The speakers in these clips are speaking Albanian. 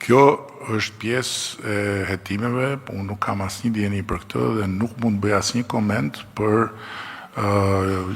Kjo është pjesë e hetimeve, unë nuk kam asnjë dieni për këtë dhe nuk mund të bëj asnjë koment për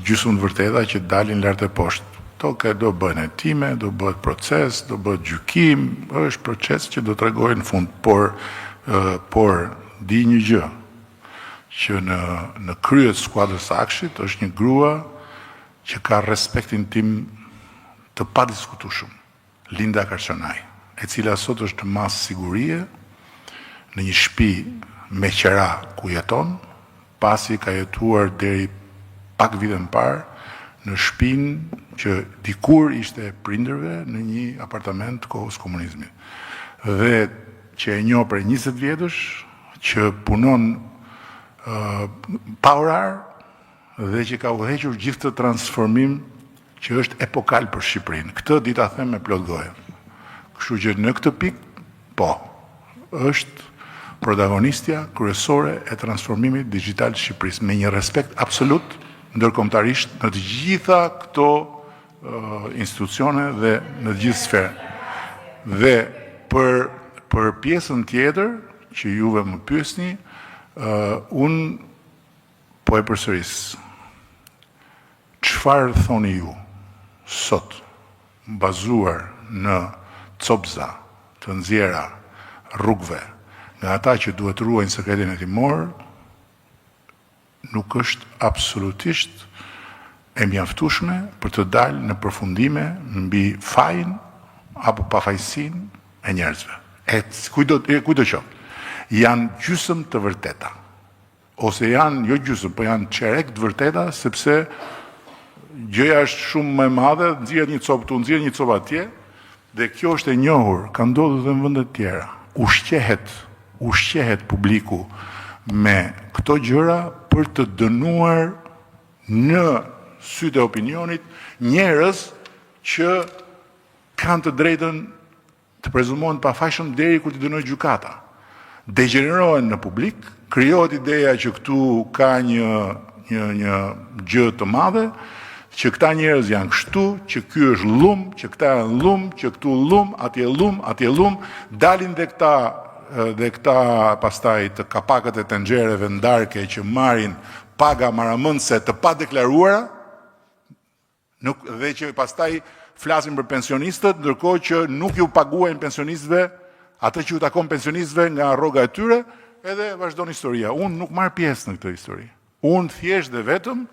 gjysmën vërteta që dalin lart e poshtë. Do bëhen hetime, do bëhet proces, do bëhet gjykim, është proces që do t'rregojë në fund, por di një gjë, që në krye të skuadrës Akshit është një grua që ka respektin tim të padiskutueshëm, Linda Karçanaj, e cila sot është mas sigurie në një shtëpi me qera ku jeton, pasi ka jetuar deri pak vite më parë në shtëpinë që dikur ishte prindërve në një apartament kohës komunizmit. Dhe që e njoh për 20 vjetësh, që punon pa orar dhe që ka udhëhequr gjithë të transformim që është epokal për Shqipërinë. Këtë di ta them me plot goje. Kështu që në këtë pikë, po, është protagonistja kryesore e transformimit digital të Shqipërisë, me një respekt absolut ndërkombëtarisht në të gjitha këto institucione dhe në të gjithë sferën. Dhe për pjesën tjetër që juve më pyesni, unë po e përsëris. Çfarë thoni ju sot, bazuar në copza të nxjera rrugëve nga ata që duhet ruajnë sekretin hetimor, nuk është absolutisht e mjaftueshme për të dalë në përfundime mbi fajin apo pafajësinë e njerëzve. Kujdo qoftë, janë gjysmë të vërteta. Ose janë, jo gjysmë, po janë çerek të vërteta, sepse gjëja është shumë më e madhe, nxjerrët një copë këtu, nxjerrët një copë atje, dhe kjo është e njohur, ka ndodhur edhe në vende të tjera. Ushqehet publiku me këto gjëra për të dënuar në sytë e opinionit njerëz që kanë të drejtën të prezumohen pafajshëm deri kur t'i dënojë gjykata. Degenerohen në publik, krijohet ideja që këtu ka një gjë të madhe, që këta njerëz janë kështu, që ky është llum, që këta janë llum, që këtu llum, atje llum, dalin dhe këta pastaj të kapakët e tenxhereve ndarke që marrin paga maramëndse të padeklaruara, dhe që pastaj flasin për pensionistët, ndërkohë që nuk ju paguajnë pensionistëve atë që ju takon pensionistëve nga rroga e tyre, edhe vazhdon historia. Unë nuk marr pjesë në këtë histori. Unë thjesht dhe vetëm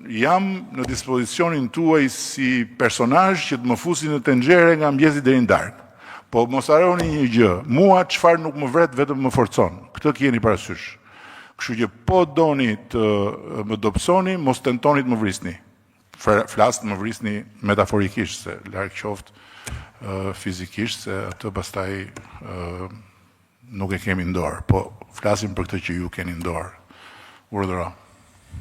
jam në dispozicionin tuaj si personazh që të më fusi në tenxhere nga mbyesi deri në darkë. Po mos harroni një gjë, mua çfarë nuk më vret vetëm më forcon. Këtë keni parasysh. Kështu që po doni të më dobësoni, mos tentoni të më vrisni. Flas të më vrisni metaforikisht, se larg qoftë fizikisht, se atë pastaj nuk e kemi në dorë, po flasim për këtë që ju keni në dorë. Urdhëro.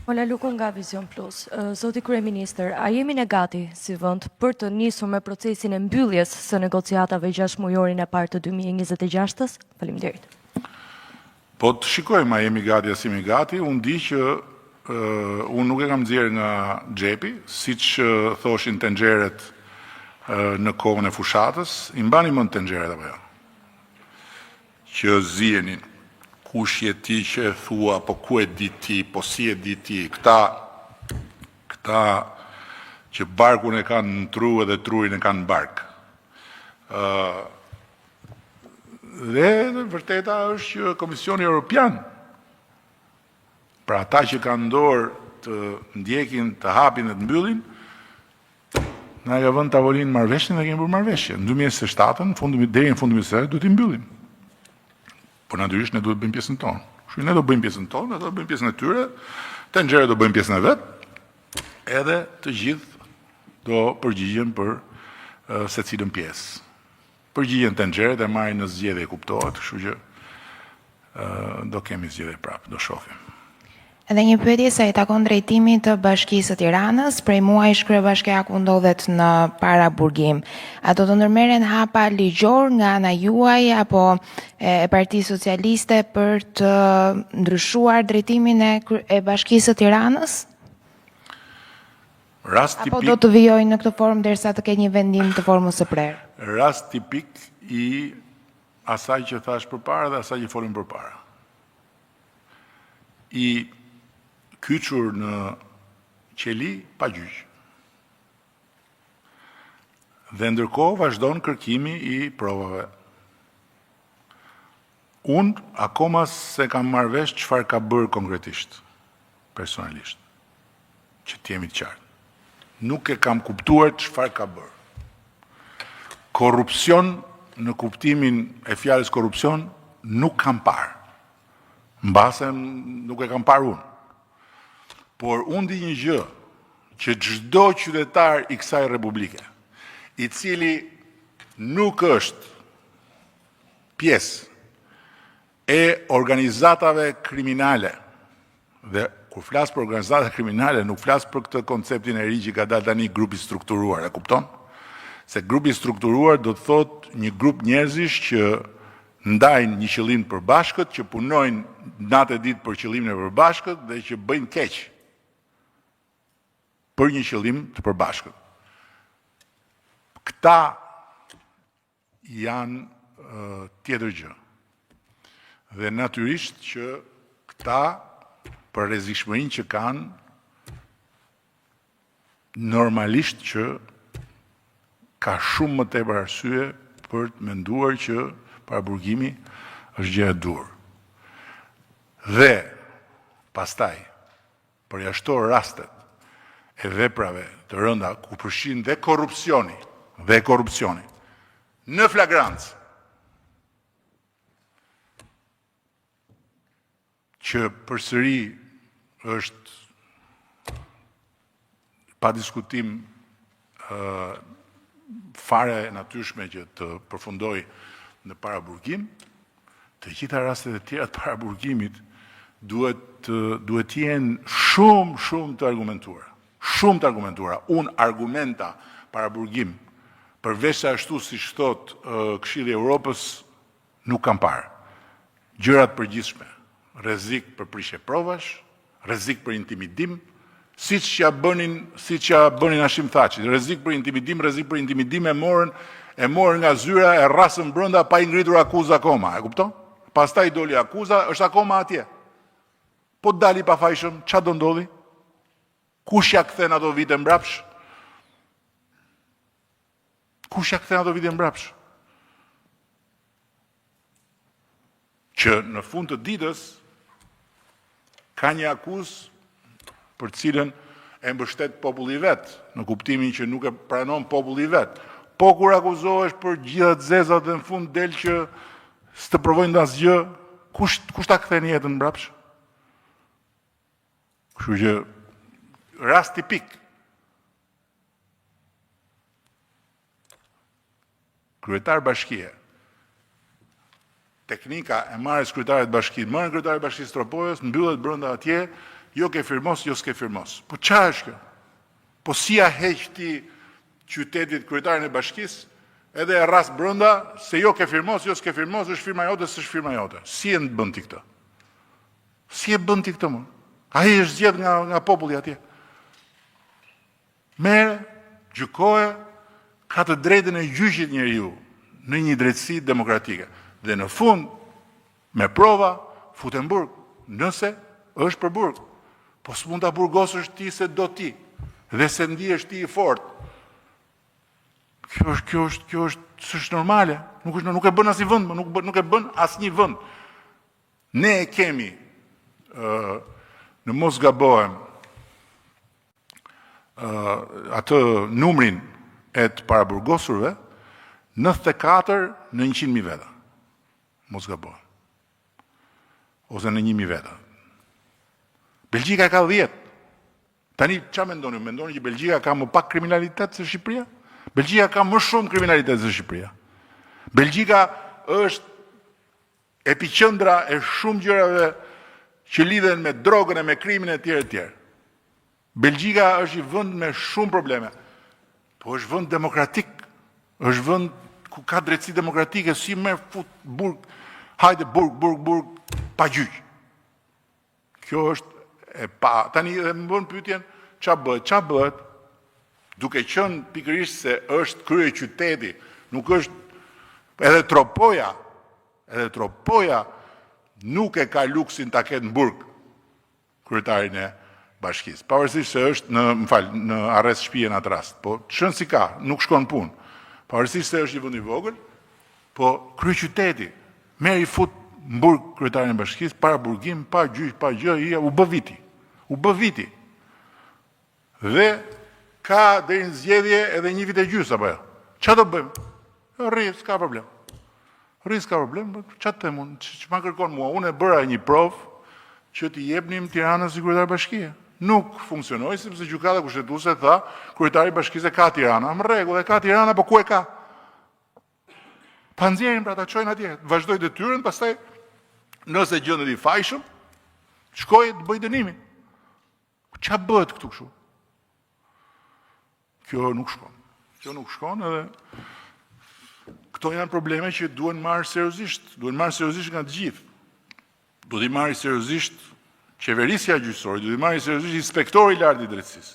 Mola Luku nga Vision Plus. Zoti Kryeministër, a jemi ne gati si vend për të nisur me procesin e mbylljes së negociatave 6 mujorin e parë të 2026-s? Faleminderit. Po të shikojmë a jemi gati as jemi gati. Unë di që unë nuk e kam nxjerrë nga xhepi, siç thoshin tenxheret në kohën e fushatës. I mbani mend tenxheret apo jo? Që zihenin. Kush je ti që e thua, po ku e di ti, po si e di ti, këta që barkun e kanë në tru edhe trurin e kanë në bark. Dhe vërteta është që Komisioni Evropian, pra ata që kanë dorë të ndjekin, të hapin dhe të mbyllin, na ka vënë tavolinë marrëveshjen dhe kemi bërë marrëveshje. Në 2027, deri në fundin e vitit, duhet i mbyllim. Po natyrisht ne duhet bëjmë pjesën tonë. Kështu ne do bëjmë pjesën tonë, ata do bëjmë pjesën e tyre, tenxherët do bëjmë pjesën e vet, edhe të gjithë do përgjigjen për secilën pjesë. Përgjigjen tenxherët e marrin në zgjedhje, kuptohet, kështu që do kemi zgjedhje prapë, do shohim. Edhe një pyetje sa i takon drejtimit të Bashkisë së Tiranës, prej muajsh kryebashkiaku ndodhet në paraburgim. A do të ndërmerren hapa ligjor nga ana juaj apo e Partisë Socialiste për të ndryshuar drejtimin e Bashkisë së Tiranës? Rast tipik, apo do të vijojnë në këtë formë derisa të ketë një vendim të formës së prerë? Rast tipik i asaj që thash përpara dhe asaj që folim përpara. I kyçur në qeli pa gjyq. Dhe ndërkohë vazhdon kërkimi i provave. Unë akoma se kam marrë vesh çfarë ka bërë konkretisht, personalisht, që t'jemi të qartë. Nuk e kam kuptuar çfarë ka bërë. Korrupsion në kuptimin e fjalës korrupsion nuk kam parë. Mbase nuk e kam parë unë. Por unë di një gjë që çdo qytetar i kësaj republike, i cili nuk është pjesë e organizatave kriminale, dhe kur flas për organizata kriminale, nuk flas për këtë konceptin e ri që ka dalë tani grupi strukturuar, e kupton? Se grupi strukturuar do të thotë një grup njerëzish që ndajnë një qëllim të përbashkët, që punojnë natë e ditë për qëllimin e përbashkët dhe që bëjnë keq për një qëllim të përbashkët. Këta janë tjetër gjë. Dhe natyrisht që këta për rrezikshmërinë që kanë, normalisht që ka shumë më tepër arsye për të menduar që paraburgimi është gjë e dur. Dhe pastaj përjashtor rastet e veprave të rënda ku përfshin dhe korrupsioni në flagrancë, që përsëri është pa diskutim fare e natyrshme që të përfundoj në paraburgim, të gjitha rastet e tjera të paraburgimit duhet jenë shumë të argumentuara. Shumë të argumentuara. Unë argumenta paraburgim, përveç se ashtu si thot Këshilli i Evropës, nuk kam parë. Gjërat përgjithshme, rrezik për prishje provash, rrezik për intimidim, siç ja bënin Hashim Thaçi, rrezik për intimidim e morën nga zyra, e rrasën brenda pa i ngritur akuzë akoma, e kupton? Pastaj doli akuza, është akoma atje. Po dali pa fajshëm, ç'a do ndodhi? Kush ja kthen ato vite mbrapsh? Që në fund të ditës ka një akuzë për cilën e mbështet populli vet, në kuptimin që nuk e pranon populli vet. Po kur akuzohesh për gjitha të zezat dhe në fund del që s'të provojnë asgjë, kush ta kthen jetën mbrapsh? Kështu që rast tipik. Kryetar bashkie. Teknika e marrës kryetarit bashkisë, marrën kryetarit bashkisë Tropojës, mbyllet brenda atje, jo ke firmos, jo s'ke firmos. Po çfarë është kjo? Po si ja heq ti qytetit kryetarin e bashkisë, edhe e rras brenda se jo ke firmos, jo s'ke firmos, është firma jote, s'është firma jote. Si e bën ti këtë? Si e bën ti këtë më? Ai është zgjedh nga populli atje. Merë, gjykoje, ka të drejtën e gjyqit njeriu në një drejtësi demokratike. Dhe në fund, me prova, futen burg, nëse është për burg. Po s'mund ta burgosësh ti se do ti, dhe se ndihesh ti i fortë. Kjo është normale, nuk e bën asnjë vend, nuk e bën asnjë vend. Ne e kemi, në mos gabohem, atë numrin e të paraburgosurve, 94 në 100.000 veta. Mos gabohem. Ose në 1.000 veta. Belgjika ka 10. Tani, qa mendoni? Mendoni që Belgjika ka më pak kriminalitet se Shqipëria? Belgjika ka më shumë kriminalitet se Shqipëria. Belgjika është epiqendra e shumë gjërave që lidhen me drogën e me krimin e tjerë e tjerë. Belgjika është i vend me shumë probleme. Po është vend demokratik, është vend ku ka drejtësi demokratike, si merr fut burg, hajde burg, pa gjyq. Kjo është e pa. Tani dhe më bën pyetjen, ç'a bëhet? Duke qenë pikërisht se është krye qyteti, nuk është Edhe Tropoja nuk e ka luksin ta ketë në burg kryetarin e bashkisë. Pavarësisht se është në arrest shtëpie në atë rast, po çën si ka, nuk shkon punë. Pavarësisht se është një vend i vogël, po kryeqyteti merr i fut në burg kryetarin e bashkisë, para burgim, pa gjyq, pa gjë, u bë viti. Dhe ka deri në zgjedhje edhe 1 vit e gjys apo jo. Çfarë do bëjmë? Rri, s'ka problem. Çfarë them unë? Ç'ma kërkon mua? Unë e bëra një provë që t'i jepnim Tiranës si kryetar bashkie. Nuk funksionoi sepse gjykata kushtetuese tha kryetari i bashkisë ka Tirana. Në rregull, e ka Tirana, po ku e ka? Pa nxjerrin pra ta çojnë atje. Vazhdoi detyrën, pastaj nëse gjendet i fajshëm, shkoi të bëj dënimin. Ç'a bëhet këtu kështu? Kjo nuk shkon edhe këto janë probleme që duhen marrë seriozisht nga të gjithë. Duhet i marrë seriozisht qeverisja gjyqësore, duhet i marrë seriozisht inspektori i lartë i drejtësisë.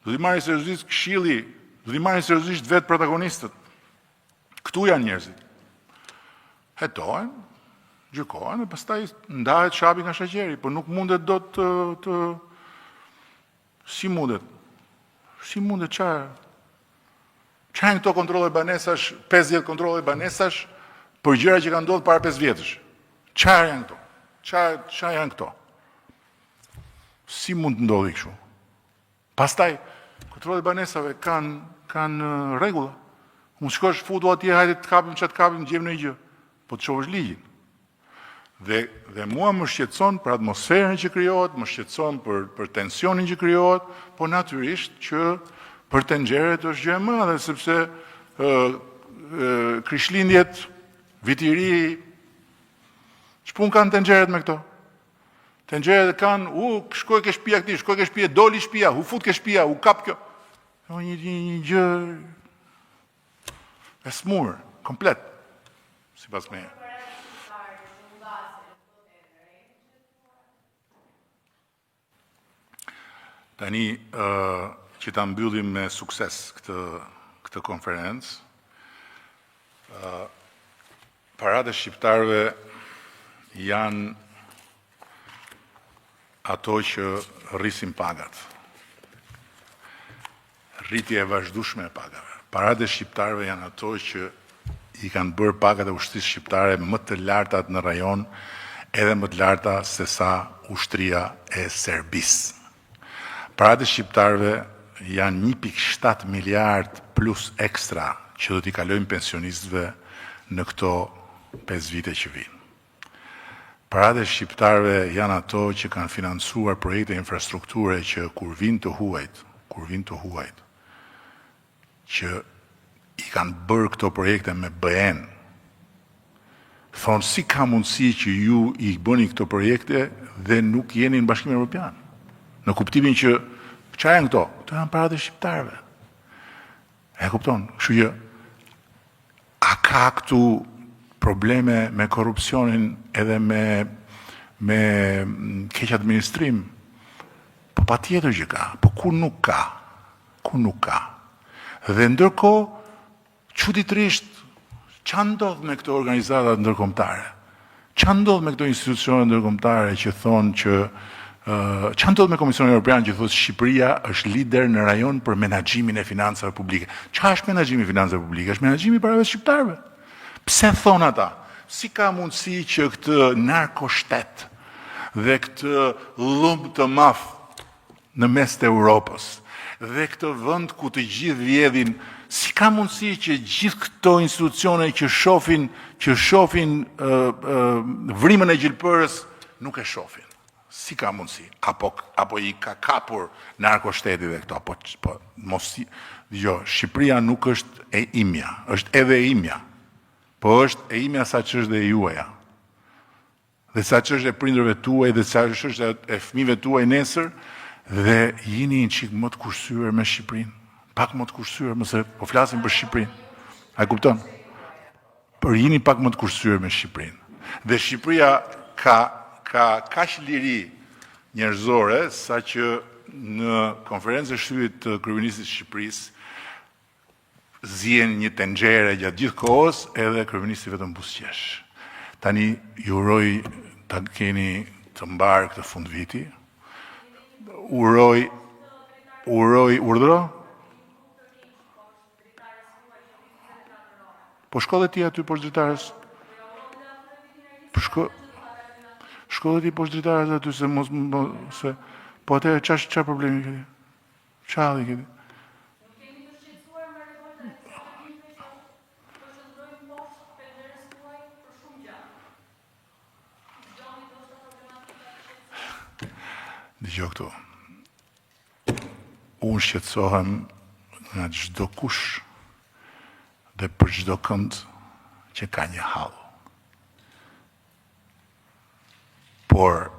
Duhet i marrë seriozisht këshilli, duhet i marrë seriozisht vetë protagonistët. Këtu janë njerëzit. Hetohen, gjykohen, e pastaj ndahet shapi nga shaqeri, por nuk mundet do të si mundet Çfarë këto kontrolle banesash, 50 kontrolle banesash për gjëra që kanë ndodhur para 5 vjetësh? Çfarë janë këto? Çfarë janë këto? Si mund të ndodhi kështu? Pastaj kontrollet banesave kanë rregulla. Mund shkosh futu atje, hajde të kapim çat kapim, gjejmë në gjë. Po të shohësh ligjin. Dhe mua më shqetëson për atmosferën që krijohet, më shqetëson për tensionin që krijohet, po natyrisht që për tenxheret është gjë e madhe, sepse Krishtlindjet, viti i ri, ç'pun kanë tenxheret me këto? Tenxheret kanë, shkoj ke shtëpia këtij, shkoj ke shtëpia, doli shtëpia, u fut ke shtëpia, u kap kjo. Një gjë e smur, komplet, sipas meje. Tani që ta mbyllim me sukses këtë konferencë, paratë e shqiptarëve janë ato që rrisin pagat. Rritje e vazhdueshme e pagave. Paratë e shqiptarëve janë ato që i kanë bërë pagat e ushtrisë shqiptare më të lartat në rajon, edhe më të larta se sa ushtria e Serbisë. Paratë e shqiptarëve janë 1.7 miliard plus ekstra që do t'i kalojnë pensionistëve në këto 5 vite që vinë. Paratë e shqiptarëve janë ato që kanë financuar projekte infrastrukture që kur vinë të huajt, që i kanë bërë këto projekte me BN. Thonë, si ka mundësi që ju i bëni këto projekte dhe nuk jeni në Bashkimin Evropian? Në kuptimin që çfarë janë këto? Këto janë paratë e shqiptarëve. E kupton? Kështu që a ka këtu probleme me korrupsionin edhe me keq administrim? Po patjetër që ka, po ku nuk ka? Dhe ndërkohë, çuditërisht, ç'a ndodh me këto organizata ndërkombëtare? Ç'a ndodh me këto institucione ndërkombëtare që thonë që ç'a ndodh me Komisionin Evropian që thotë Shqipëria është lider në rajon për menaxhimin e financave publike? Ç'a është menaxhimi i financave publike? Është menaxhimi i parave shqiptarëve. Pse thon ata? Si ka mundësi që këtë narkoshtet dhe këtë llumë të madh në mes të Europës dhe këtë vend ku të gjithë vjedhin, si ka mundësi që gjithë këto institucione që shohin vrimën e gjilpërës nuk e shohin? Si ka mundësi? Apo i ka kapur narkoshteti dhe këto? Shqipëria nuk është e imja, është edhe e imja, po është e imja sa që është dhe e juaja. Dhe sa që është e prindërve tuaj, dhe sa që është e fëmijëve tuaj nesër, dhe jini një çik më të kursyer me Shqipërinë. Pak më të kursyer, mëse po flasim për Shqipërinë. A kupton? Por jini pak më të kursyer me Shqipërinë. Dhe Shqipëria ka kaq liri njerëzore sa që në konferencën e shtypit të kryeministit të Shqipërisë zien një tenxhere gjatë gjithë kohës, edhe kryeministri vetëm buzëqesh. Tani ju uroj ta keni të mbarë këtë fund viti. Urdhëro? Po shko dhe ti aty poshtë dritares. Shko dhe ti poshtë dritares aty se po atëherë çfarë problemi keni? Çfarë keni? Dëgjoj këtu. Unë shqetësohem nga çdo kush dhe për çdo kënd që ka një hall. Por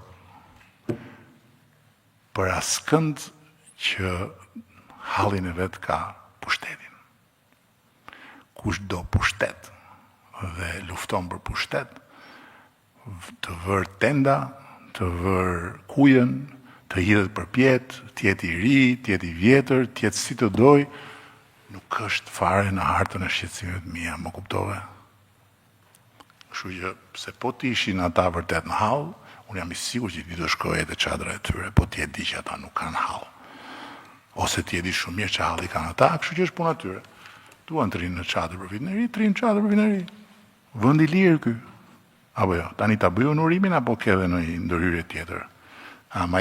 për askënd që hallin e vet ka pushtetin. Kush do pushtet dhe lufton për pushtet, të vër tenda, të vër kujen, të hidhet për pjetë, tjetë i ri, tjetë i vjetër, tjetë si të doj, nuk është fare në hartën e shqetësimit mia, më kuptove? Kështu që, se po të ishin ata vërtet në hall, unë jam i sigur që ti do shkojë te çadra e tyre, po ti e di që ata nuk kanë hall. Ose ti e di shumë mirë që halli kanë ata, kështu që është puna tyre. Duan të rinë në çadër për vitin e ri, të rinë në çadër për vitin e ri. Vend i lirë ky. Apo jo, tani ta bëj unurimin apo ke edhe në ndërhyrje tjetër? Ma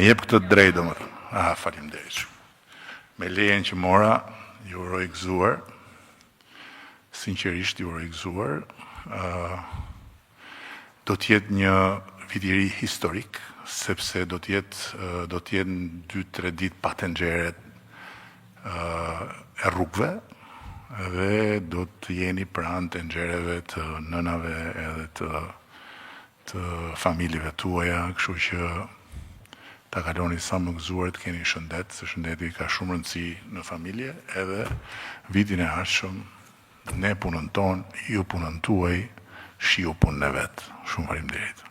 jep këtë drejt, domethënë. Faleminderit. Me lejen që mora, ju uroj gëzuar. Sinqerisht ju uroj gëzuar. Do të jetë një vit i ri historik, sepse do të jenë 2-3 ditë pa tenxheret e rrugëve, dhe do të jeni pranë tenxhereve të nënave edhe të familjeve tuaja, kështu që ta kaloni sa më gëzuar, të keni shëndet, se shëndeti ka shumë rëndësi në familje, edhe vitin e ardhshëm ne punën tonë, ju punën tuaj, shiu punën e vetë. Shumë faleminderit.